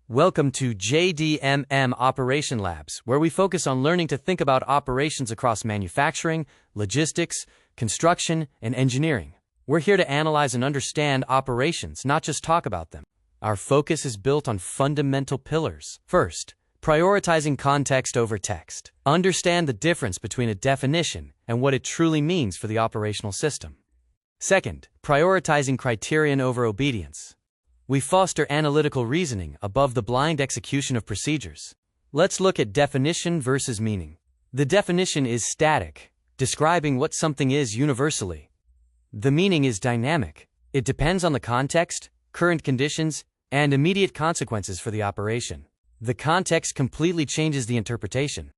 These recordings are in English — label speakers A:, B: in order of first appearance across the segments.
A: Welcome to JDMM Operation Labs, where we focus on learning to think about operations across manufacturing, logistics, construction, and engineering. We're here to analyze and understand operations, not just talk about them. Our focus is built on fundamental pillars. First, prioritizing context over text. Understand the difference between a definition and what it truly means for the operational system. Second, prioritizing criterion over obedience. We foster analytical reasoning above the blind execution of procedures. Let's look at definition versus meaning. The definition is static, describing what something is universally. The meaning is dynamic. It depends on the context, current conditions, and immediate consequences for the operation. The context completely changes the interpretation.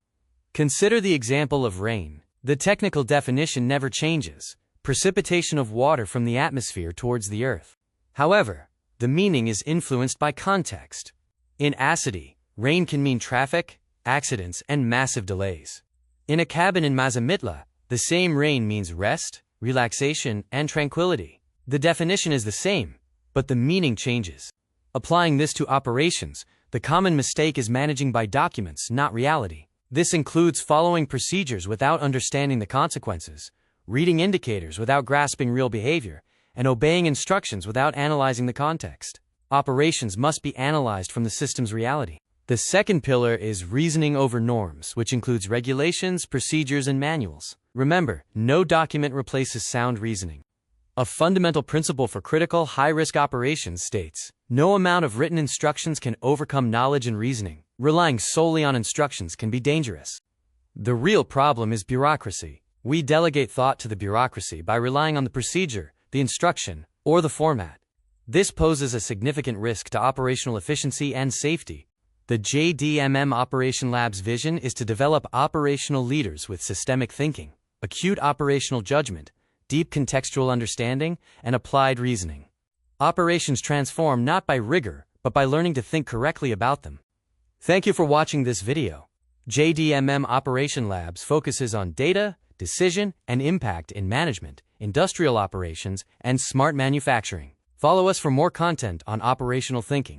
A: Consider the example of rain. The technical definition never changes: precipitation of water from the atmosphere towards the earth. However, the meaning is influenced by context. In Asadi, rain can mean traffic, accidents, and massive delays. In a cabin in Mazamitla, the same rain means rest, relaxation, and tranquility. The definition is the same, but the meaning changes. Applying this to operations, the common mistake is managing by documents, not reality. This includes following procedures without understanding the consequences, reading indicators without grasping real behavior, and obeying instructions without analyzing the context. Operations must be analyzed from the system's reality. The second pillar is reasoning over norms, which includes regulations, procedures, and manuals. Remember, no document replaces sound reasoning. A fundamental principle for critical, high-risk operations states, no amount of written instructions can overcome knowledge and reasoning. Relying solely on instructions can be dangerous. The real problem is bureaucracy. We delegate thought to the bureaucracy by relying on the procedure, the instruction, or the format. This poses a significant risk to operational efficiency and safety. The JDMM Operation Labs vision is to develop operational leaders with systemic thinking, acute operational judgment, deep contextual understanding, and applied reasoning. Operations transform not by rigor, but by learning to think correctly about them. Thank you for watching this video. JDMM Operation Labs focuses on data, decision, and impact in management, industrial operations, and smart manufacturing. Follow us for more content on operational thinking.